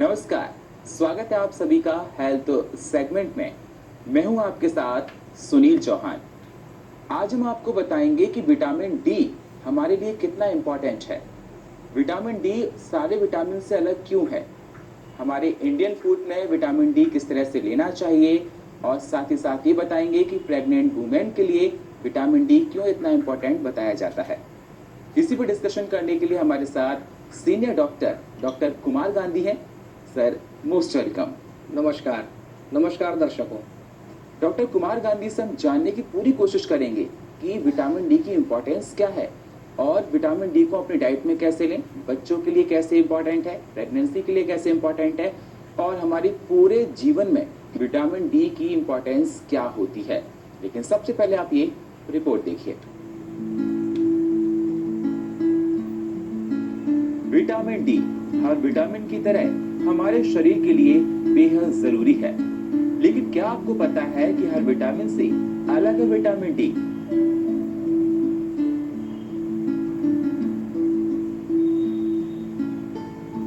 नमस्कार, स्वागत है आप सभी का हेल्थ सेगमेंट में। मैं हूं आपके साथ सुनील चौहान। आज हम आपको बताएंगे कि विटामिन डी हमारे लिए कितना इम्पोर्टेंट है। विटामिन डी सारे विटामिन से अलग क्यों है, हमारे इंडियन फूड में विटामिन डी किस तरह से लेना चाहिए, और साथ ही साथ ये बताएंगे कि प्रेग्नेंट वुमेन के लिए विटामिन डी क्यों इतना इम्पोर्टेंट बताया जाता है। इसी पर डिस्कशन करने के लिए हमारे साथ सीनियर डॉक्टर कुमार गांधी हैं। Sir, most welcome. नमस्कार। नमस्कार दर्शकों। डॉक्टर कुमार गांधी से हम जानने की पूरी कोशिश करेंगे कि विटामिन डी की इम्पोर्टेंस क्या है और विटामिन डी को अपनी डाइट में कैसे लें, बच्चों के लिए कैसे इम्पोर्टेंट है, प्रेगनेंसी के लिए कैसे इम्पोर्टेंट है, और हमारी पूरे जीवन में विटामिन डी की इम्पोर्टेंस क्या होती है। लेकिन सबसे पहले आप ये रिपोर्ट देखिए। विटामिन डी हर विटामिन की तरह हमारे शरीर के लिए बेहद जरूरी है, लेकिन क्या आपको पता है कि हर विटामिन से अलग है विटामिन डी।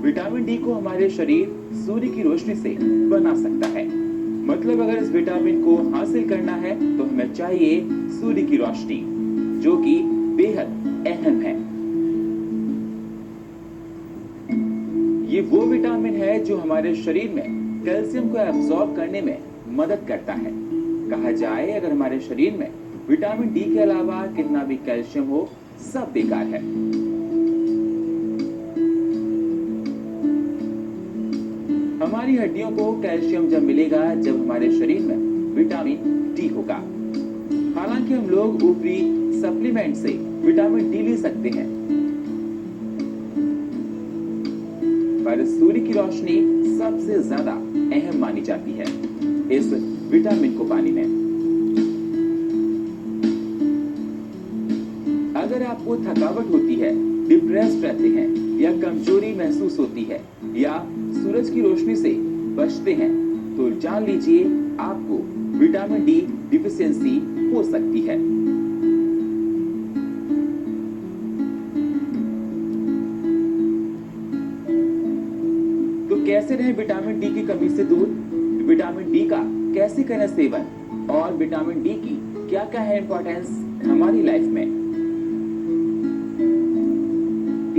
विटामिन डी को हमारे शरीर सूर्य की रोशनी से बना सकता है। मतलब अगर इस विटामिन को हासिल करना है तो हमें चाहिए सूर्य की रोशनी, जो कि बेहद अहम है। ये वो विटामिन है जो हमारे शरीर में कैल्शियम को एब्जॉर्ब करने में मदद करता है। कहा जाए अगर हमारे शरीर में विटामिन डी के अलावा कितना भी कैल्शियम हो, सब बेकार है। हमारी हड्डियों को कैल्शियम जब मिलेगा जब हमारे शरीर में विटामिन डी होगा। हालांकि हम लोग ऊपरी सप्लीमेंट से विटामिन डी ले सकते हैं, पर सूर्य की रोशनी सबसे ज्यादा अहम मानी जाती है इस विटामिन को पाने में। अगर आपको थकावट होती है, डिप्रेस्ड रहते हैं या कमजोरी महसूस होती है या सूरज की रोशनी से बचते हैं, तो जान लीजिए आपको विटामिन डी डिफिशियंसी हो सकती है। कैसे रहें विटामिन डी की कमी से दूर, विटामिन डी का कैसे करें सेवन, और विटामिन डी की क्या क्या है इंपॉर्टेंस हमारी लाइफ में,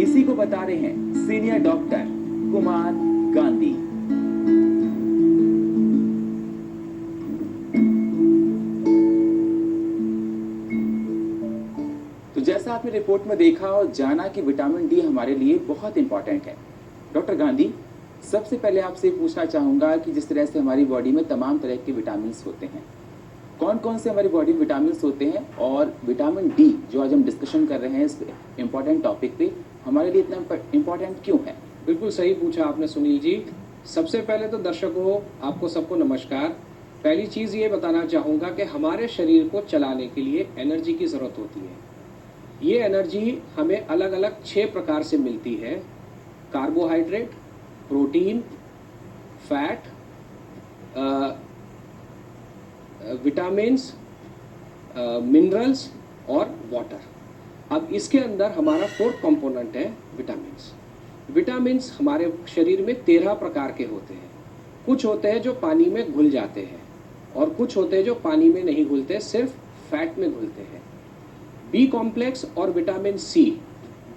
इसी को बता रहे हैं सीनियर डॉक्टर कुमार गांधी। तो जैसा आपने रिपोर्ट में देखा और जाना कि विटामिन डी हमारे लिए बहुत इंपॉर्टेंट है। डॉक्टर गांधी, सबसे पहले आपसे पूछना चाहूंगा कि जिस तरह से हमारी बॉडी में तमाम तरह के विटामिन होते हैं, कौन कौन से हमारी बॉडी में विटामिन होते हैं, और विटामिन डी जो आज हम डिस्कशन कर रहे हैं इस इम्पोर्टेंट टॉपिक पे, हमारे लिए इतना इम्पोर्टेंट क्यों है? बिल्कुल सही पूछा आपने सुनील जी। सबसे पहले तो दर्शकों, आपको सबको नमस्कार। पहली चीज़ ये बताना चाहूँगा कि हमारे शरीर को चलाने के लिए एनर्जी की ज़रूरत होती है। ये एनर्जी हमें अलग अलग 6 प्रकार से मिलती है। Carbohydrate, protein, fat, vitamins, minerals और वाटर। अब इसके अंदर हमारा 4th कंपोनेंट है विटामिन्स। विटामिन्स हमारे शरीर में 13 प्रकार के होते हैं। कुछ होते हैं जो पानी में घुल जाते हैं और कुछ होते हैं जो पानी में नहीं घुलते, सिर्फ फैट में घुलते हैं। बी कॉम्प्लेक्स और विटामिन सी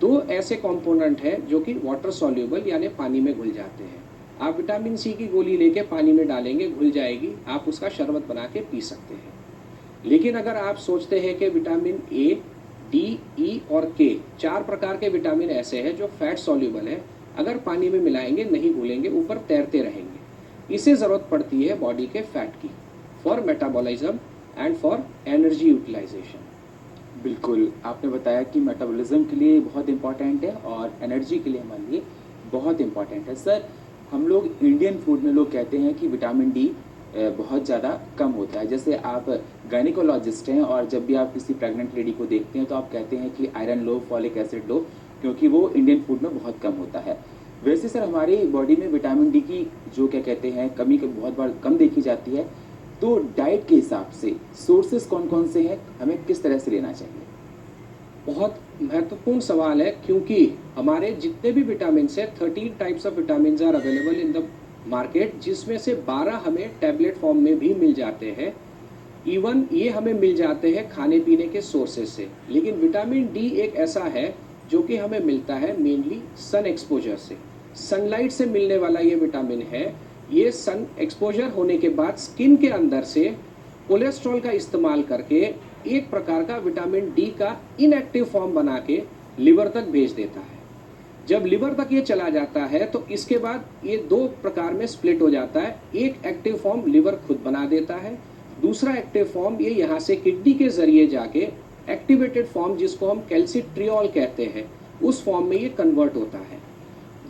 2 ऐसे कंपोनेंट हैं जो कि वाटर सॉल्यूबल यानी पानी में घुल जाते हैं। आप विटामिन सी की गोली लेके पानी में डालेंगे, घुल जाएगी, आप उसका शरबत बना के पी सकते हैं। लेकिन अगर आप सोचते हैं कि विटामिन ए, डी, ई और के 4 प्रकार के विटामिन ऐसे हैं जो फैट सॉल्यूबल है, अगर पानी में मिलाएंगे नहीं घुलेंगे, ऊपर तैरते रहेंगे। इसे ज़रूरत पड़ती है बॉडी के फैट की, for metabolism and for energy utilisation. बिल्कुल, आपने बताया कि मेटाबॉलिज्म के लिए बहुत इंपॉर्टेंट है और एनर्जी के लिए हमारे लिए बहुत इंपॉर्टेंट है। सर, हम लोग इंडियन फूड में लोग कहते हैं कि विटामिन डी बहुत ज़्यादा कम होता है। जैसे आप गायनिकोलॉजिस्ट हैं और जब भी आप किसी प्रेग्नेंट लेडी को देखते हैं तो आप कहते हैं कि आयरन लो, फॉलिक एसिड लो, क्योंकि वो इंडियन फूड में बहुत कम होता है। वैसे सर, हमारी बॉडी में विटामिन डी की जो क्या कहते हैं कमी बहुत बार कम देखी जाती है, तो डाइट के हिसाब से सोर्सेस कौन कौन से हैं, हमें किस तरह से लेना चाहिए? बहुत महत्वपूर्ण सवाल है, क्योंकि हमारे जितने भी विटामिन है 13 types of vitamin are available in the market, जिसमें से 12 हमें टैबलेट फॉर्म में भी मिल जाते हैं। इवन ये हमें मिल जाते हैं खाने पीने के सोर्सेज से। लेकिन विटामिन डी एक ऐसा है जो कि हमें मिलता है मेनली सन एक्सपोजर से, सनलाइट से मिलने वाला ये विटामिन है। ये सन एक्सपोजर होने के बाद स्किन के अंदर से कोलेस्ट्रॉल का इस्तेमाल करके एक प्रकार का विटामिन डी का इनएक्टिव फॉर्म बना के लिवर तक भेज देता है। जब लिवर तक ये चला जाता है तो इसके बाद ये दो प्रकार में स्प्लिट हो जाता है। एक एक्टिव फॉर्म लिवर खुद बना देता है, दूसरा एक्टिव फॉर्म ये यहाँ से किडनी के जरिए जाके एक्टिवेटेड फॉर्म, जिसको हम कैल्सिट्रियोल कहते हैं, उस फॉर्म में ये कन्वर्ट होता है।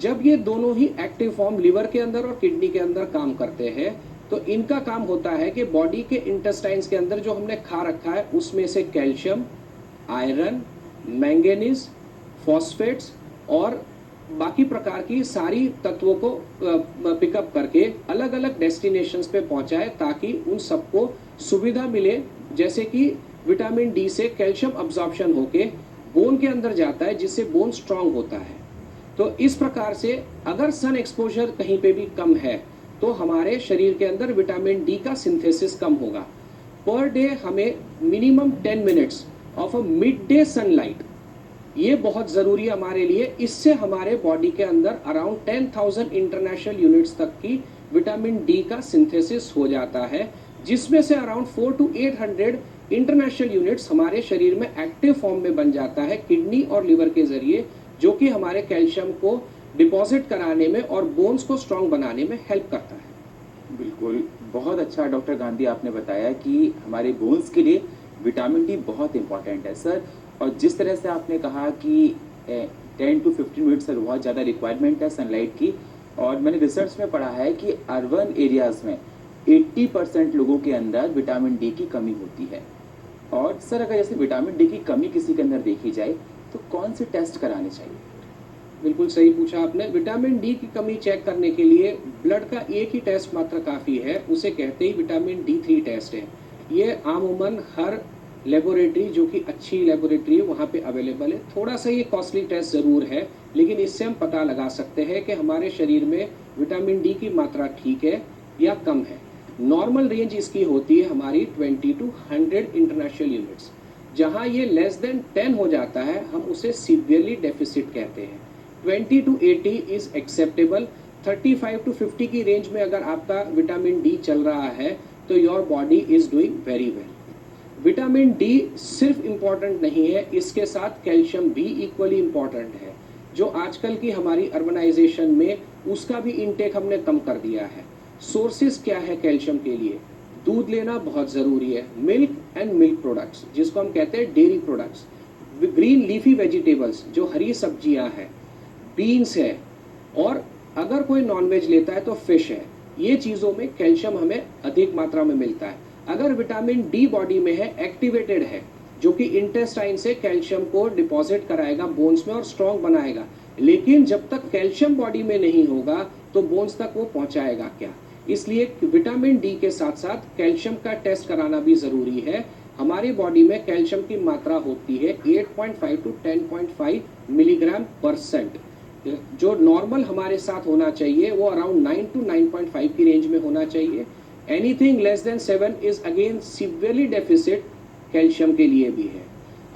जब ये दोनों ही एक्टिव फॉर्म लिवर के अंदर और किडनी के अंदर काम करते हैं तो इनका काम होता है कि बॉडी के इंटेस्टाइन्स के अंदर जो हमने खा रखा है उसमें से कैल्शियम, आयरन, मैंगनीज, फॉस्फेट्स और बाकी प्रकार की सारी तत्वों को पिकअप करके अलग अलग डेस्टिनेशंस पे पहुंचाए, ताकि उन सबको सुविधा मिले। जैसे कि विटामिन डी से कैल्शियम अब्जॉर्प्शन होके बोन के अंदर जाता है, जिससे बोन स्ट्रांग होता है। तो इस प्रकार से अगर सन एक्सपोजर कहीं पे भी कम है तो हमारे शरीर के अंदर विटामिन डी का सिंथेसिस कम होगा। पर डे हमें minimum 10 minutes of a mid day sunlight, ये बहुत ज़रूरी है हमारे लिए। इससे हमारे बॉडी के अंदर अराउंड 10,000 इंटरनेशनल यूनिट्स तक की विटामिन डी का सिंथेसिस हो जाता है, जिसमें से अराउंड 400 to 800 इंटरनेशनल यूनिट्स हमारे शरीर में एक्टिव फॉर्म में बन जाता है किडनी और लिवर के जरिए, जो कि हमारे कैल्शियम को डिपॉजिट कराने में और बोन्स को स्ट्रांग बनाने में हेल्प करता है। बिल्कुल, बहुत अच्छा डॉक्टर गांधी आपने बताया कि हमारे बोन्स के लिए विटामिन डी बहुत इंपॉर्टेंट है सर। और जिस तरह से आपने कहा कि 10 to 15 मिनट्स सर बहुत ज़्यादा रिक्वायरमेंट है सनलाइट की, और मैंने रिसर्च में पढ़ा है कि अर्बन एरियाज़ में 80% लोगों के अंदर विटामिन डी की कमी होती है। और सर अगर जैसे विटामिन डी की कमी किसी के अंदर देखी जाए तो कौन से टेस्ट कराने चाहिए? बिल्कुल सही पूछा आपने। विटामिन डी की कमी चेक करने के लिए ब्लड का एक ही टेस्ट मात्र काफ़ी है, उसे कहते ही विटामिन D3 टेस्ट है। ये आमूमन हर लेबोरेटरी जो कि अच्छी लेबोरेटरी है वहाँ पे अवेलेबल है। थोड़ा सा ये कॉस्टली टेस्ट ज़रूर है, लेकिन इससे हम पता लगा सकते हैं कि हमारे शरीर में विटामिन डी की मात्रा ठीक है या कम है। नॉर्मल रेंज इसकी होती है हमारी 20 to 100 इंटरनेशनल यूनिट्स। जहाँ ये लेस देन 10 हो जाता है हम उसे सीवियरली डेफिसिट कहते हैं। 20 to 80 इज एक्सेप्टेबल। 35 to 50 की रेंज में अगर आपका विटामिन डी चल रहा है तो your body is doing very well. Vitamin D सिर्फ इम्पॉर्टेंट नहीं है, इसके साथ कैल्शियम भी इक्वली इम्पॉर्टेंट है, जो आजकल की हमारी अर्बनाइजेशन में उसका भी इंटेक हमने कम कर दिया है। सोर्सेज क्या है कैल्शियम के लिए? दूध लेना बहुत ज़रूरी है, मिल्क एंड मिल्क प्रोडक्ट्स जिसको हम कहते हैं dairy products, green leafy vegetables जो हरी सब्जियां हैं, बीन्स है, और अगर कोई नॉनवेज लेता है तो फिश है। ये चीज़ों में कैल्शियम हमें अधिक मात्रा में मिलता है। अगर विटामिन डी बॉडी में है, एक्टिवेटेड है, जो कि इंटेस्टाइन से कैल्शियम को डिपॉजिट कराएगा बोन्स में और स्ट्रॉन्ग बनाएगा। लेकिन जब तक कैल्शियम बॉडी में नहीं होगा तो बोन्स तक वो पहुंचाएगा क्या? इसलिए विटामिन डी के साथ साथ कैल्शियम का टेस्ट कराना भी ज़रूरी है। हमारी बॉडी में कैल्शियम की मात्रा होती है 8.5 to 10.5 मिलीग्राम %। जो नॉर्मल हमारे साथ होना चाहिए वो अराउंड 9 to 9.5 की रेंज में होना चाहिए। Anything less than 7 is again severely deficit calcium के लिए भी है।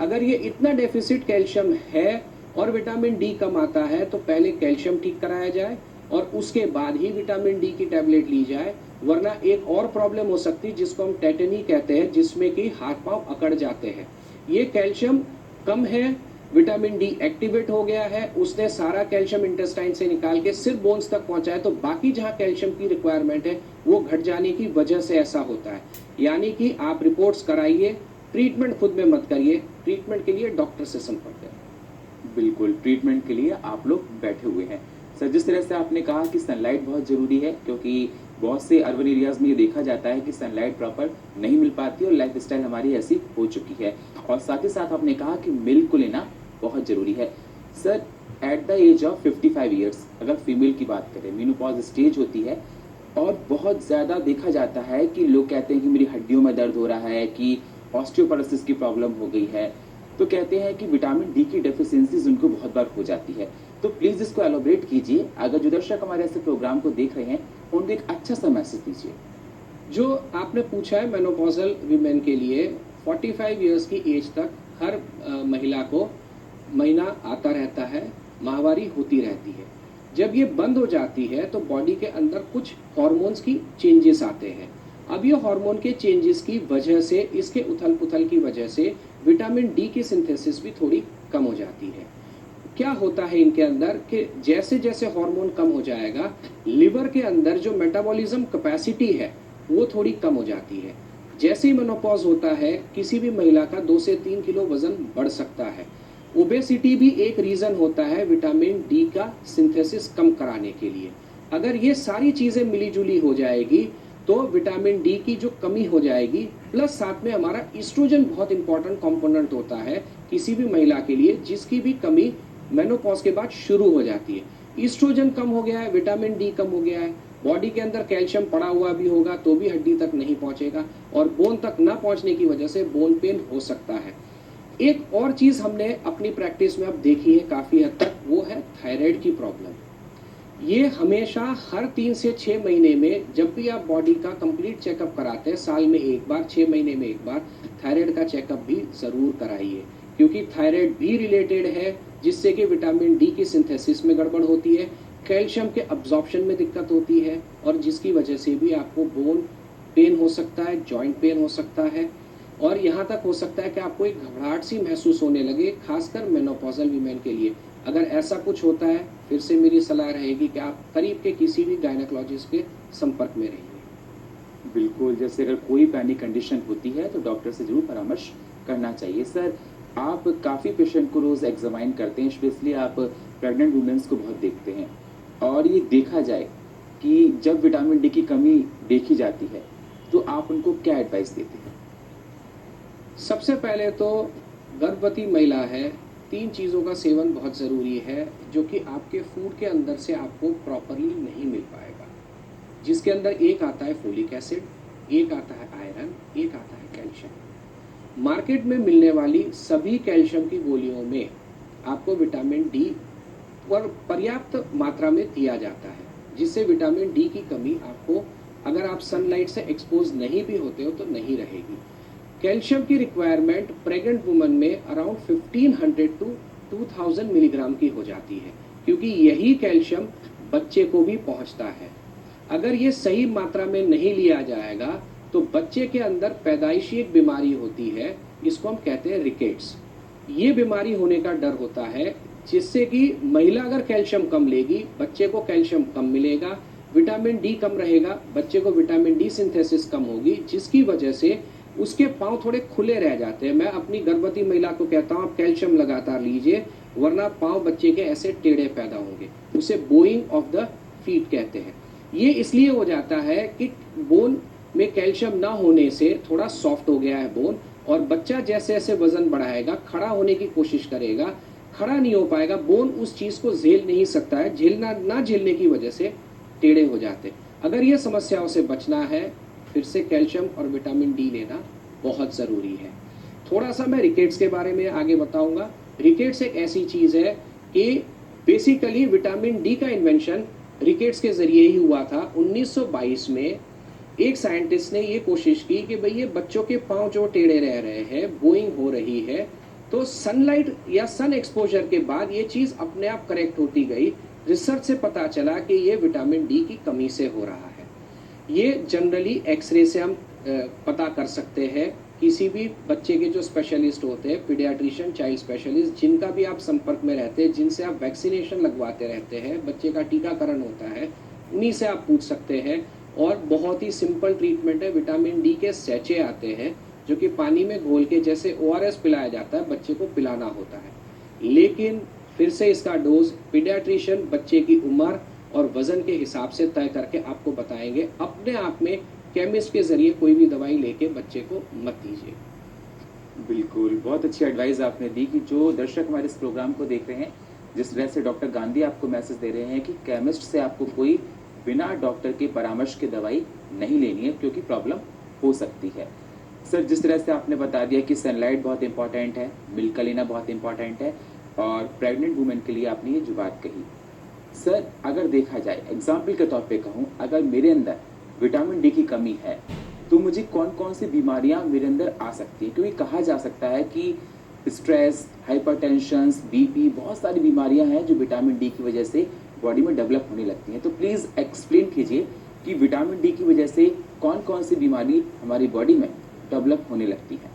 अगर ये इतना डेफिसिट कैल्शियम है और विटामिन डी कम आता है तो पहले कैल्शियम ठीक कराया जाए और उसके बाद ही विटामिन डी की टैबलेट ली जाए, वरना एक और प्रॉब्लम हो सकती है जिसको हम टेटनी कहते हैं, जिसमें कि हाथ पांव अकड़ जाते हैं। ये कैल्शियम कम है, विटामिन डी एक्टिवेट हो गया है, उसने सारा कैल्शियम इंटेस्टाइन से निकाल के सिर्फ बोन्स तक पहुंचाया, तो बाकी जहां कैल्शियम की रिक्वायरमेंट है वो घट जाने की वजह से ऐसा होता है। यानी कि आप रिपोर्ट्स कराइए, ट्रीटमेंट खुद में मत करिए, ट्रीटमेंट के लिए डॉक्टर से संपर्क करें। बिल्कुल, ट्रीटमेंट के लिए आप लोग बैठे हुए हैं सर। जिस तरह से आपने कहा कि सनलाइट बहुत ज़रूरी है, क्योंकि बहुत से अर्बन एरियाज़ में ये देखा जाता है कि सनलाइट प्रॉपर नहीं मिल पाती और लाइफ स्टाइल हमारी ऐसी हो चुकी है। और साथ ही साथ आपने कहा कि मिल्क को लेना बहुत ज़रूरी है sir. At the age of 55 years अगर फीमेल की बात करें, मेनोपॉज स्टेज होती है और बहुत ज़्यादा देखा जाता है कि लोग कहते हैं कि मेरी हड्डियों में दर्द हो रहा है, कि ऑस्टियोपोरोसिस की प्रॉब्लम हो गई है। तो कहते हैं कि विटामिन डी की डेफिशिएंसीज उनको बहुत बार हो जाती है। तो प्लीज इसको एलोबरेट कीजिए, अगर जो दर्शक हमारे ऐसे प्रोग्राम को देख रहे हैं उनको एक अच्छा सा मैसेज दीजिए। जो आपने पूछा है मेनोपॉजल वीमेन के लिए 45 इयर्स की एज तक हर महिला को महीना आता रहता है, माहवारी होती रहती है। जब ये बंद हो जाती है तो बॉडी के अंदर कुछ हार्मोन्स की चेंजेस आते हैं। अब ये हार्मोन के चेंजेस की वजह से, इसके उथल पुथल की वजह से विटामिन डी की सिंथेसिस भी थोड़ी कम हो जाती है। क्या होता है इनके अंदर कि जैसे जैसे हार्मोन कम हो जाएगा, लिवर के अंदर जो मेटाबॉलिज्म कैपेसिटी है वो थोड़ी कम हो जाती है। जैसे ही मेनोपॉज होता है, किसी भी महिला का 2 से 3 किलो वजन बढ़ सकता है। ओबेसिटी भी एक रीजन होता है विटामिन डी का सिंथेसिस कम कराने के लिए। अगर ये सारी चीजें मिली जुली हो जाएगी तो विटामिन डी की जो कमी हो जाएगी, प्लस साथ में हमारा ईस्ट्रोजन बहुत इंपॉर्टेंट कंपोनेंट होता है किसी भी महिला के लिए, जिसकी भी कमी मेनोपॉज के बाद शुरू हो जाती है। ईस्ट्रोजन कम हो गया है, विटामिन डी कम हो गया है, बॉडी के अंदर कैल्शियम पड़ा हुआ भी होगा तो भी हड्डी तक नहीं पहुंचेगा, और बोन तक ना पहुंचने की वजह से बोन पेन हो सकता है। एक और चीज हमने अपनी प्रैक्टिस में अब देखी है काफी हद तक, वो है थायराइड की प्रॉब्लम। ये हमेशा हर 3 से 6 महीने में, जब भी आप बॉडी का कंप्लीट चेकअप कराते हैं, साल में एक बार, 6 महीने में एक बार थायराइड का चेकअप भी जरूर कराइए, क्योंकि थायराइड भी रिलेटेड है जिससे कि विटामिन डी की सिंथेसिस में गड़बड़ होती है, कैल्शियम के अब्जॉर्प्शन में दिक्कत होती है, और जिसकी वजह से भी आपको बोन पेन हो सकता है, जॉइंट पेन हो सकता है, और यहाँ तक हो सकता है कि आपको एक घबराहट सी महसूस होने लगे, खासकर मेनोपॉजल वीमेन के लिए। अगर ऐसा कुछ होता है, फिर से मेरी सलाह रहेगी कि आप करीब के किसी भी गायनेकोलॉजिस्ट के संपर्क में रहिए। बिल्कुल, जैसे अगर कोई पैनिक कंडीशन होती है तो डॉक्टर से जरूर परामर्श करना चाहिए। सर, आप काफ़ी पेशेंट को रोज़ एग्जामाइन करते हैं, स्पेशली आप प्रेग्नेंट वुमेन्स को बहुत देखते हैं, और ये देखा जाए कि जब विटामिन डी की कमी देखी जाती है तो आप उनको क्या एडवाइस देते हैं? सबसे पहले तो गर्भवती महिला है, 3 चीज़ों का सेवन बहुत ज़रूरी है जो कि आपके फूड के अंदर से आपको प्रॉपरली नहीं मिल पाएगा, जिसके अंदर एक आता है फोलिक एसिड, एक आता है आयरन, एक आता है कैल्शियम। मार्केट में मिलने वाली सभी कैल्शियम की गोलियों में आपको विटामिन डी पर पर्याप्त मात्रा में दिया जाता है, जिससे विटामिन डी की कमी आपको, अगर आप सनलाइट से एक्सपोज नहीं भी होते हो तो नहीं रहेगी। कैल्शियम की रिक्वायरमेंट प्रेग्नेंट वुमन में अराउंड 1500 टू 2000 मिलीग्राम की हो जाती है, क्योंकि यही कैल्शियम बच्चे को भी पहुंचता है। अगर ये सही मात्रा में नहीं लिया जाएगा तो बच्चे के अंदर पैदाइशी एक बीमारी होती है, इसको हम कहते हैं रिकेट्स। ये बीमारी होने का डर होता है, जिससे कि महिला अगर कैल्शियम कम लेगी, बच्चे को कैल्शियम कम मिलेगा, विटामिन डी कम रहेगा, बच्चे को विटामिन डी सिंथेसिस कम होगी, जिसकी वजह से उसके पांव थोड़े खुले रह जाते हैं। मैं अपनी गर्भवती महिला को कहता हूँ आप कैल्शियम लगातार लीजिए, वरना पांव बच्चे के ऐसे टेढ़े पैदा होंगे। उसे बोइंग ऑफ द फीट कहते हैं। ये इसलिए हो जाता है कि बोन में कैल्शियम ना होने से थोड़ा सॉफ्ट हो गया है बोन, और बच्चा जैसे जैसे वजन बढ़ाएगा, खड़ा होने की कोशिश करेगा, खड़ा नहीं हो पाएगा, बोन उस चीज को झेल नहीं सकता है, झेलना ना झेलने की वजह से टेढ़े हो जाते। अगर ये समस्याओं से बचना है, फिर से कैल्शियम और विटामिन डी लेना बहुत ज़रूरी है। थोड़ा सा मैं रिकेट्स के बारे में आगे बताऊंगा। रिकेट्स एक ऐसी चीज़ है कि बेसिकली विटामिन डी का इन्वेंशन रिकेट्स के ज़रिए ही हुआ था। 1922 में एक साइंटिस्ट ने ये कोशिश की कि भाई ये बच्चों के पाँव जो टेढ़े रह रहे हैं, बोइंग हो रही है, तो सनलाइट या सन एक्सपोजर के बाद ये चीज़ अपने आप करेक्ट होती गई। रिसर्च से पता चला कि ये विटामिन डी की कमी से हो रहा है। ये जनरली एक्सरे से हम पता कर सकते हैं। किसी भी बच्चे के जो स्पेशलिस्ट होते हैं, पीडियाट्रिशियन, चाइल्ड स्पेशलिस्ट, जिनका भी आप संपर्क में रहते हैं, जिनसे आप वैक्सीनेशन लगवाते रहते हैं, बच्चे का टीकाकरण होता है, उन्हीं से आप पूछ सकते हैं। और बहुत ही सिंपल ट्रीटमेंट है। विटामिन डी के सैचे आते हैं जो कि पानी में घोल के, जैसे ORS पिलाया जाता है, बच्चे को पिलाना होता है। लेकिन फिर से इसका डोज पीडियाट्रिशियन बच्चे की उम्र और वजन के हिसाब से तय करके आपको बताएंगे। अपने आप में केमिस्ट के जरिए कोई भी दवाई लेके बच्चे को मत दीजिए। बिल्कुल, बहुत अच्छी एडवाइस आपने दी कि जो दर्शक हमारे इस प्रोग्राम को देख रहे हैं, जिस तरह से डॉक्टर गांधी आपको मैसेज दे रहे हैं कि केमिस्ट से आपको कोई बिना डॉक्टर के परामर्श के दवाई नहीं लेनी है, क्योंकि प्रॉब्लम हो सकती है। सर जिस तरह से आपने बता दिया कि सनलाइट बहुत इंपॉर्टेंट है, मिल्क का लेना बहुत इंपॉर्टेंट है और प्रेग्नेंट वुमेन के लिए आपने ये जो बात कही, सर अगर देखा जाए एग्जाम्पल के तौर पे कहूँ, अगर मेरे अंदर विटामिन डी की कमी है तो मुझे कौन कौन सी बीमारियां मेरे अंदर आ सकती है? क्योंकि कहा जा सकता है कि स्ट्रेस, हाइपरटेंशन, बीपी, बहुत सारी बीमारियां हैं जो विटामिन डी की वजह से बॉडी में डेवलप होने लगती हैं। तो प्लीज़ एक्सप्लेन कीजिए कि विटामिन डी की वजह से कौन कौन सी बीमारी हमारी बॉडी में डेवलप होने लगती है।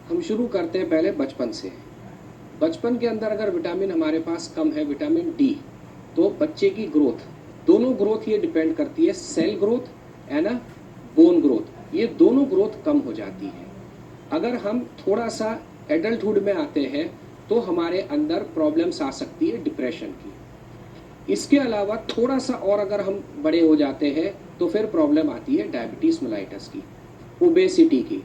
हम शुरू करते हैं पहले बचपन से। बचपन के अंदर अगर विटामिन हमारे पास कम है, विटामिन डी, तो बच्चे की ग्रोथ, दोनों ग्रोथ ये डिपेंड करती है, cell growth and bone growth, ये दोनों ग्रोथ कम हो जाती है। अगर हम थोड़ा सा एडल्टहुड में आते हैं तो हमारे अंदर प्रॉब्लम्स आ सकती है डिप्रेशन की। इसके अलावा थोड़ा सा और अगर हम बड़े हो जाते हैं तो फिर प्रॉब्लम आती है डायबिटीज मेलाइटस की, ओबेसिटी की।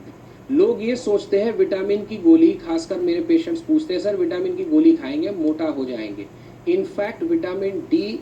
लोग ये सोचते हैं विटामिन की गोली, खासकर मेरे पेशेंट्स पूछते हैं सर विटामिन की गोली खाएंगे मोटा हो जाएंगे। In fact vitamin D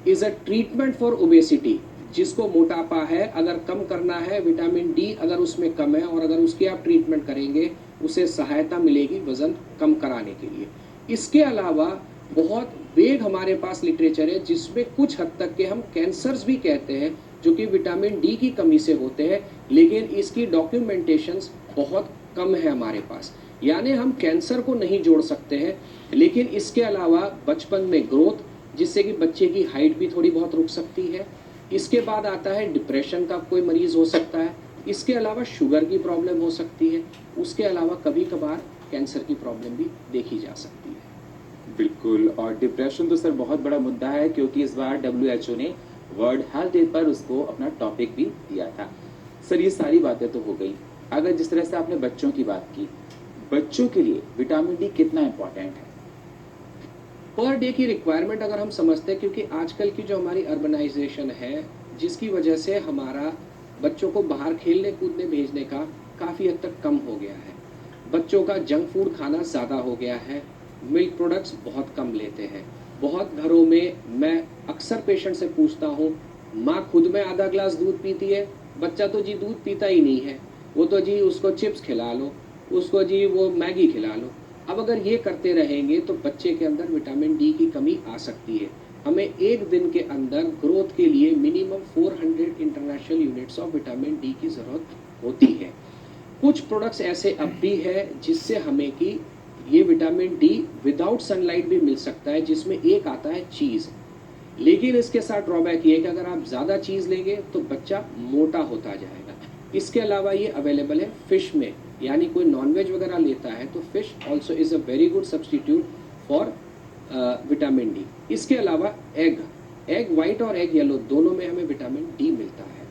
is a treatment for obesity. जिसको मोटापा है अगर कम करना है, विटामिन डी अगर उसमें कम है और अगर उसकी आप ट्रीटमेंट करेंगे, उसे सहायता मिलेगी वजन कम कराने के लिए। इसके अलावा बहुत वेग हमारे पास लिटरेचर है जिसमें कुछ हद तक के हम कैंसर्स भी कहते हैं जो कि विटामिन डी की कमी से होते हैं, लेकिन इसकी डॉक्यूमेंटेशंस बहुत कम है हमारे पास। यानी हम कैंसर को नहीं जोड़ सकते हैं, लेकिन इसके अलावा बचपन में ग्रोथ, जिससे कि बच्चे की हाइट भी थोड़ी बहुत रुक सकती है। इसके बाद आता है डिप्रेशन का कोई मरीज हो सकता है। इसके अलावा शुगर की प्रॉब्लम हो सकती है। उसके अलावा कभी कभार कैंसर की प्रॉब्लम भी देखी जा सकती है। बिल्कुल, और डिप्रेशन तो सर बहुत बड़ा मुद्दा है क्योंकि इस बार WHO ने वर्ल्ड हेल्थ डे पर उसको अपना टॉपिक भी दिया था। सर ये सारी बातें तो हो गई, अगर जिस तरह से आपने बच्चों की बात की, बच्चों के लिए विटामिन डी कितना इंपॉर्टेंट है? पर डे की रिक्वायरमेंट अगर हम समझते हैं, क्योंकि आजकल की जो हमारी अर्बनाइजेशन है जिसकी वजह से हमारा बच्चों को बाहर खेलने कूदने भेजने का काफ़ी हद तक कम हो गया है। बच्चों का जंक फूड खाना ज़्यादा हो गया है, मिल्क प्रोडक्ट्स बहुत कम लेते हैं। बहुत घरों में मैं अक्सर पेशेंट से पूछता हूँ, माँ खुद में आधा ग्लास दूध पीती है, बच्चा तो जी दूध पीता ही नहीं है, वो तो जी उसको चिप्स खिला लो, उसको जी वो मैगी खिला लो। अब अगर ये करते रहेंगे तो बच्चे के अंदर विटामिन डी की कमी आ सकती है। हमें एक दिन के अंदर ग्रोथ के लिए minimum 400 international units of vitamin D की ज़रूरत होती है। कुछ प्रोडक्ट्स ऐसे अब भी है जिससे हमें कि ये विटामिन डी विदाउट सनलाइट भी मिल सकता है, जिसमें एक आता है चीज़। लेकिन इसके साथ ड्रॉबैक ये है कि अगर आप ज़्यादा चीज़ लेंगे तो बच्चा मोटा होता जाएगा। इसके अलावा ये अवेलेबल है फिश में, यानी कोई नॉनवेज वगैरह लेता है तो fish also is a very good substitute for vitamin D. इसके अलावा एग वाइट और एग येलो दोनों में हमें विटामिन डी मिलता है।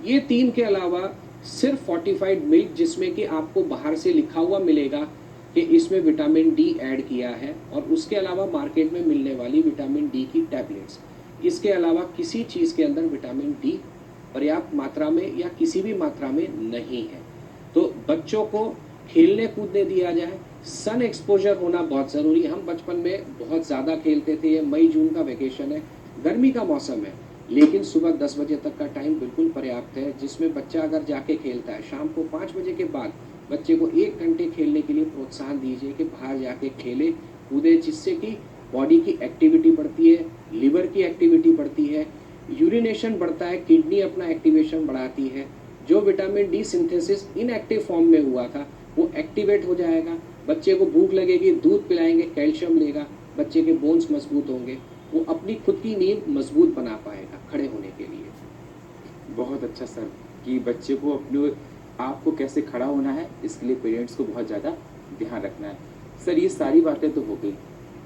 ये तीन के अलावा सिर्फ फोर्टिफाइड मिल्क, जिसमें कि आपको बाहर से लिखा हुआ मिलेगा कि इसमें विटामिन डी ऐड किया है, और उसके अलावा मार्केट में मिलने वाली विटामिन डी की टैबलेट्स, इसके अलावा किसी चीज़ के अंदर विटामिन डी पर्याप्त मात्रा में या किसी भी मात्रा में नहीं है। तो बच्चों को खेलने कूदने दिया जाए, सन एक्सपोजर होना बहुत ज़रूरी है। हम बचपन में बहुत ज़्यादा खेलते थे, ये मई जून का वेकेशन है, गर्मी का मौसम है, लेकिन सुबह 10 बजे तक का टाइम बिल्कुल पर्याप्त है, जिसमें बच्चा अगर जाके खेलता है, शाम को 5 बजे के बाद बच्चे को 1 घंटे खेलने के लिए प्रोत्साहन दीजिए कि बाहर जाके खेले कूदे, जिससे कि बॉडी की एक्टिविटी बढ़ती है, लिवर की एक्टिविटी बढ़ती है, यूरिनेशन बढ़ता है, किडनी अपना एक्टिवेशन बढ़ाती है। जो vitamin D synthesis inactive form में हुआ था वो एक्टिवेट हो जाएगा। बच्चे को भूख लगेगी, दूध पिलाएंगे, कैल्शियम लेगा, बच्चे के बोन्स मजबूत होंगे, वो अपनी खुद की नींद मजबूत बना पाएगा खड़े होने के लिए। बहुत अच्छा सर, कि बच्चे को अपने आप को कैसे खड़ा होना है इसके लिए पेरेंट्स को बहुत ज़्यादा ध्यान रखना है। सर ये सारी बातें तो हो गई,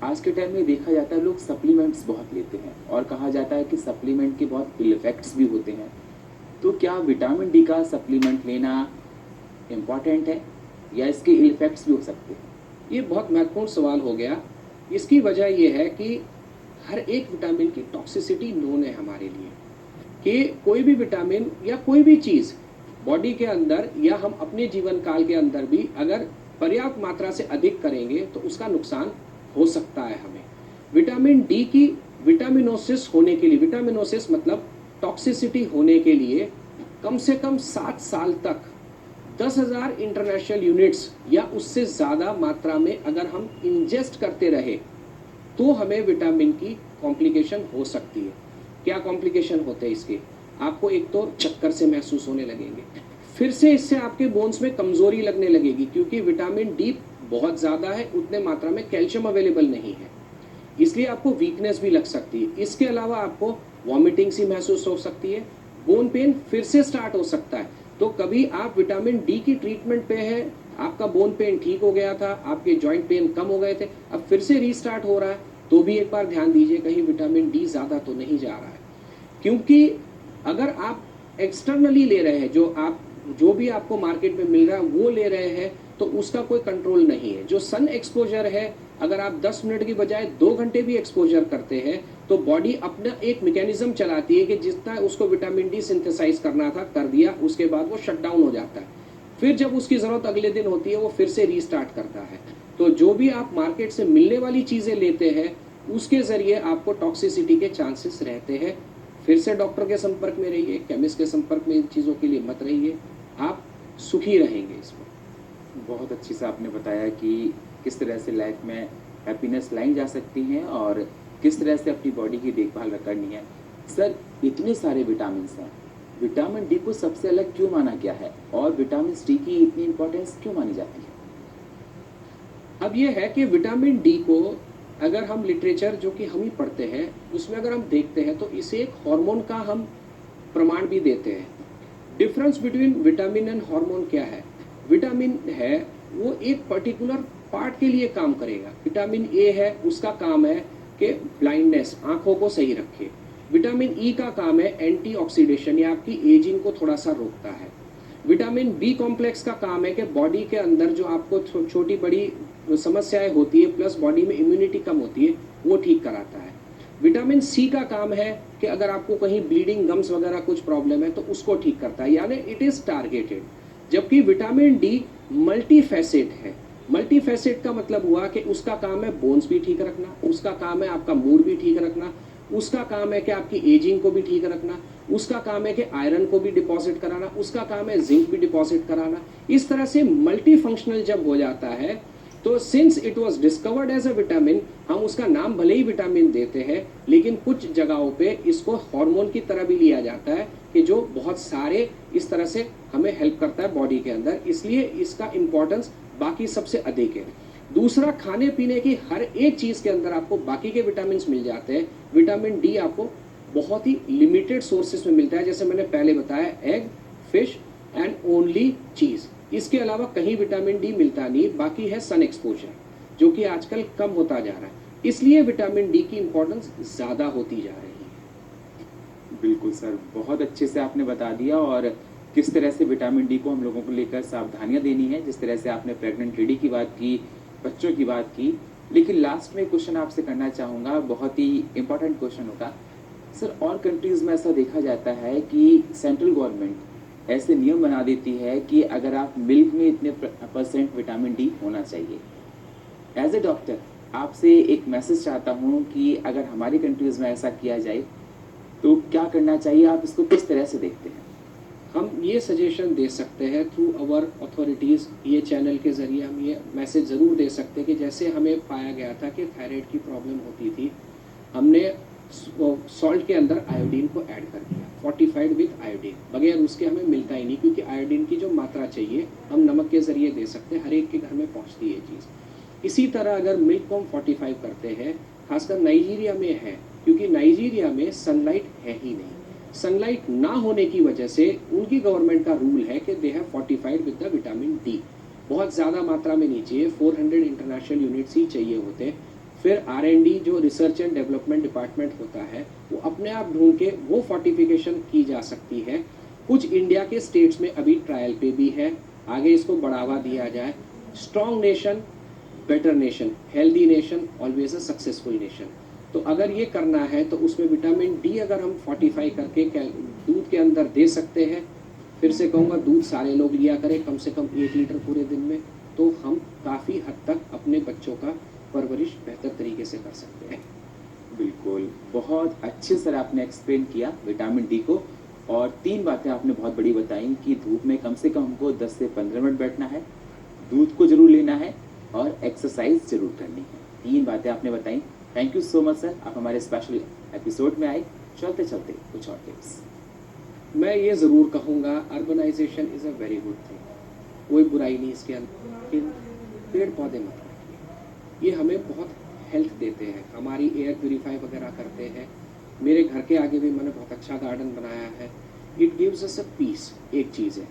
आज के टाइम में देखा जाता है लोग सप्लीमेंट्स बहुत लेते हैं और कहा जाता है कि सप्लीमेंट के बहुत इल इफेक्ट्स भी होते हैं। तो क्या विटामिन डी का सप्लीमेंट लेना इम्पॉर्टेंट है या इसके इल इफेक्ट्स भी हो सकते हैं? ये बहुत महत्वपूर्ण सवाल हो गया। इसकी वजह यह है कि हर एक विटामिन की टॉक्सिसिटी नोन है हमारे लिए, कि कोई भी विटामिन या कोई भी चीज़ बॉडी के अंदर या हम अपने जीवन काल के अंदर भी अगर पर्याप्त मात्रा से अधिक करेंगे तो उसका नुकसान हो सकता है हमें। विटामिन डी की विटामिनोसिस होने के लिए, विटामिनोसिस मतलब टॉक्सिसिटी होने के लिए कम से कम 7 साल तक 10,000 इंटरनेशनल यूनिट्स या उससे ज़्यादा मात्रा में अगर हम इंजेस्ट करते रहे तो हमें विटामिन की कॉम्प्लिकेशन हो सकती है। क्या कॉम्प्लिकेशन होते हैं इसके? आपको एक तो चक्कर से महसूस होने लगेंगे, फिर से इससे आपके बोन्स में कमज़ोरी लगने लगेगी, क्योंकि विटामिन डी बहुत ज़्यादा है, उतने मात्रा में कैल्शियम अवेलेबल नहीं है, इसलिए आपको वीकनेस भी लग सकती है। इसके अलावा आपको वॉमिटिंग सी महसूस हो सकती है, बोन पेन फिर से स्टार्ट हो सकता है। तो कभी आप विटामिन डी की ट्रीटमेंट पे है, आपका बोन पेन ठीक हो गया था, आपके जॉइंट पेन कम हो गए थे, अब फिर से रीस्टार्ट हो रहा है, तो भी एक बार ध्यान दीजिए कहीं विटामिन डी ज़्यादा तो नहीं जा रहा है। क्योंकि अगर आप एक्सटर्नली ले रहे हैं, जो भी आपको मार्केट में मिल रहा है वो ले रहे हैं, तो उसका कोई कंट्रोल नहीं है। जो सन एक्सपोजर है, अगर आप 10 मिनट की बजाय 2 घंटे भी एक्सपोजर करते हैं तो बॉडी अपना एक मैकेनिज्म चलाती है कि जितना उसको विटामिन डी सिंथेसाइज करना था कर दिया, उसके बाद वो शट डाउन हो जाता है। फिर जब उसकी ज़रूरत अगले दिन होती है वो फिर से रीस्टार्ट करता है। तो जो भी आप मार्केट से मिलने वाली चीज़ें लेते हैं उसके ज़रिए आपको टॉक्सिसिटी के चांसेस रहते हैं। फिर से डॉक्टर के संपर्क में रहिए, केमिस्ट के संपर्क में इन चीज़ों के लिए मत रहिए, आप सुखी रहेंगे इसमें। बहुत अच्छी से आपने बताया कि किस तरह से लाइफ में हैप्पीनेस लाई जा सकती हैं और किस तरह से अपनी बॉडी की देखभाल करनी है। सर, इतने सारे विटामिन हैं, विटामिन डी को सबसे अलग क्यों माना गया है और विटामिन डी की इतनी इंपॉर्टेंस क्यों मानी जाती है? अब ये है कि विटामिन डी को अगर हम लिटरेचर जो कि हम ही पढ़ते हैं उसमें अगर हम देखते हैं तो इसे एक हार्मोन का हम प्रमाण भी देते हैं। Difference between vitamin and hormone क्या है? विटामिन है वो एक पर्टिकुलर पार्ट के लिए काम करेगा। विटामिन ए है, उसका काम है कि ब्लाइंडनेस, आंखों को सही रखे। विटामिन ई का काम है एंटीऑक्सीडेशन या आपकी एजिंग को थोड़ा सा रोकता है। विटामिन बी कॉम्प्लेक्स का काम है कि बॉडी के अंदर जो आपको छोटी बड़ी समस्याएं होती है प्लस बॉडी में इम्यूनिटी कम होती है वो ठीक कराता है। विटामिन सी का काम है कि अगर आपको कहीं ब्लीडिंग, गम्स वगैरह कुछ प्रॉब्लम है तो उसको ठीक करता है, यानी इट इज टारगेटेड। जबकि विटामिन डी मल्टी फैसेट है। मल्टी फैसेट का मतलब हुआ कि उसका काम है बोन्स भी ठीक रखना, उसका काम है आपका मूड भी ठीक रखना, उसका काम है कि आपकी एजिंग को भी ठीक रखना, उसका काम है कि आयरन को भी डिपॉजिट कराना, उसका काम है जिंक भी डिपॉजिट कराना। इस तरह से मल्टी फंक्शनल जब हो जाता है तो since it was discovered as a vitamin, हम उसका नाम भले ही विटामिन देते हैं लेकिन कुछ जगहों पे इसको हार्मोन की तरह भी लिया जाता है कि जो बहुत सारे इस तरह से हमें हेल्प करता है बॉडी के अंदर, इसलिए इसका इंपॉर्टेंस बाकी सबसे अधिक है। दूसरा, खाने पीने की हर एक चीज़ के अंदर आपको बाकी के विटामिन मिल जाते हैं। विटामिन डी आपको बहुत ही लिमिटेड सोर्सेस में मिलता है, जैसे मैंने पहले बताया, एग, फिश एंड ओनली चीज़। इसके अलावा कहीं विटामिन डी मिलता नहीं। बाकी है सन एक्सपोजर जो कि आजकल कम होता जा रहा है, इसलिए विटामिन डी की इंपॉर्टेंस ज़्यादा होती जा रही है। बिल्कुल सर, बहुत अच्छे से आपने बता दिया और किस तरह से विटामिन डी को हम लोगों को लेकर सावधानियां देनी है। जिस तरह से आपने प्रेग्नेंट लेडी की बात की, बच्चों की बात की, लेकिन लास्ट में क्वेश्चन आपसे करना चाहूँगा, बहुत ही इंपॉर्टेंट क्वेश्चन होगा सर। और कंट्रीज़ में ऐसा देखा जाता है कि सेंट्रल गवर्नमेंट ऐसे नियम बना देती है कि अगर आप मिल्क में इतने % विटामिन डी होना चाहिए। एज ए डॉक्टर आपसे एक मैसेज चाहता हूँ कि अगर हमारी कंट्रीज़ में ऐसा किया जाए तो क्या करना चाहिए, आप इसको किस तरह से देखते हैं? हम ये सजेशन दे सकते हैं थ्रू आवर अथॉरिटीज़, ये चैनल के ज़रिए हम ये मैसेज ज़रूर दे सकते हैं कि जैसे हमें पाया गया था कि थायराइड की प्रॉब्लम होती थी, हमने सॉल्ट के अंदर आयोडीन को ऐड कर दिया, फोर्टिफाइड विथ आयोडीन। बगैर उसके हमें मिलता ही नहीं, क्योंकि आयोडीन की जो मात्रा चाहिए हम नमक के ज़रिए दे सकते हैं, हर एक के घर में पहुँचती है चीज़। इसी तरह अगर मिल्क को हम फोर्टिफाई करते हैं, खासकर नाइजीरिया में है, क्योंकि नाइजीरिया में सनलाइट है ही नहीं। सनलाइट ना होने की वजह से उनकी गवर्नमेंट का रूल है कि they have fortified with the vitamin D. बहुत ज़्यादा मात्रा में नहीं चाहिए, 400 इंटरनेशनल यूनिट्स ही चाहिए होते हैं। फिर R&D जो रिसर्च एंड डेवलपमेंट डिपार्टमेंट होता है वो अपने आप ढूंढ के वो फोर्टिफिकेशन की जा सकती है। कुछ इंडिया के स्टेट्स में अभी ट्रायल पे भी है, आगे इसको बढ़ावा दिया जाए। Strong nation, better nation, healthy nation, always a successful nation. तो अगर ये करना है तो उसमें विटामिन डी अगर हम फोर्टिफाई करके दूध के अंदर दे सकते हैं, फिर से कहूँगा दूध सारे लोग लिया करें, कम से कम 1 लीटर पूरे दिन में, तो हम काफ़ी हद तक अपने बच्चों का परवरिश बेहतर तरीके से कर सकते हैं। बिल्कुल, बहुत अच्छे से आपने एक्सप्लेन किया विटामिन डी को और 3 बातें आपने बहुत बड़ी बताई कि धूप में कम से कम हमको 10 से 15 मिनट बैठना है, दूध को जरूर लेना है और एक्सरसाइज जरूर करनी है। 3 बातें आपने बताई। Thank you so much sir, आप हमारे स्पेशल एपिसोड में आए। चलते चलते कुछ और टिप्स। मैं ये ज़रूर कहूँगा, urbanisation is a very good thing, कोई बुराई नहीं इसके अंदर, लेकिन पेड़ पौधे मत काटिए। ये हमें बहुत हेल्थ देते हैं, हमारी एयर प्योरीफाई वगैरह करते हैं। मेरे घर के आगे भी मैंने बहुत अच्छा गार्डन बनाया है। It gives us a peace, एक चीज़ है।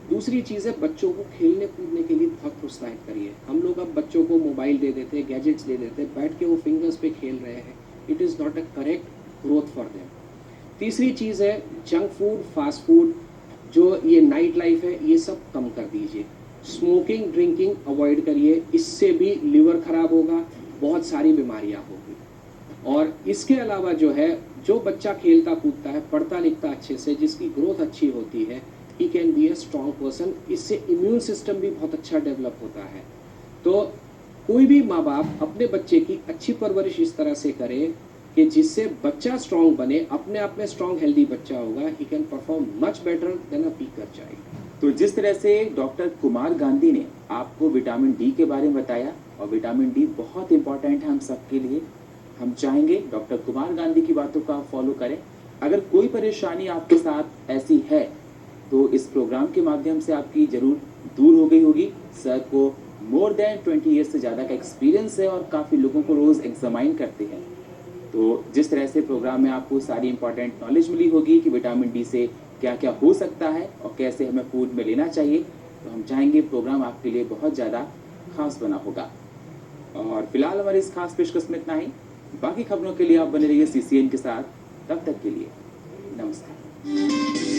दूसरी चीज़ है, बच्चों को खेलने कूदने के लिए बहुत प्रोत्साहित करिए। हम लोग अब बच्चों को मोबाइल दे देते हैं, गैजेट्स दे देते हैं, बैठ के वो फिंगर्स पे खेल रहे हैं। It is not a correct growth for them. तीसरी चीज़ है, जंक फूड, फास्ट फूड, जो ये नाइट लाइफ है, ये सब कम कर दीजिए। स्मोकिंग, ड्रिंकिंग अवॉइड करिए, इससे भी लिवर खराब होगा, बहुत सारी बीमारियां होगी। और इसके अलावा जो है, जो बच्चा खेलता कूदता है, पढ़ता लिखता अच्छे से, जिसकी ग्रोथ अच्छी होती है, he can be a strong person. इससे इम्यून सिस्टम भी बहुत अच्छा डेवलप होता है। तो कोई भी माँ बाप अपने बच्चे की अच्छी परवरिश इस तरह से करे कि जिससे बच्चा स्ट्रॉन्ग बने, अपने आप में स्ट्रॉन्ग हेल्दी बच्चा होगा, he can perform much better than a weaker child. तो जिस तरह से डॉक्टर कुमार गांधी ने आपको विटामिन डी के बारे में बताया, और विटामिन डी बहुत इंपॉर्टेंट है हम सबके लिए, हम चाहेंगे डॉक्टर कुमार गांधी की बातों का आप फॉलो करें। अगर कोई परेशानी आपके साथ ऐसी है तो इस प्रोग्राम के माध्यम से आपकी जरूर दूर हो गई होगी। सर को मोर देन 20 ईयर्स से ज़्यादा का एक्सपीरियंस है और काफ़ी लोगों को रोज़ एग्जामाइन करते हैं। तो जिस तरह से प्रोग्राम में आपको सारी इंपॉर्टेंट नॉलेज मिली होगी कि विटामिन डी से क्या क्या हो सकता है और कैसे हमें फूड में लेना चाहिए, तो हम चाहेंगे प्रोग्राम आपके लिए बहुत ज़्यादा खास बना होगा। और फिलहाल हमारी इस खास पेशकश में इतना ही। बाकी खबरों के लिए आप बने रहिए CCN के साथ। तब तक के लिए नमस्कार।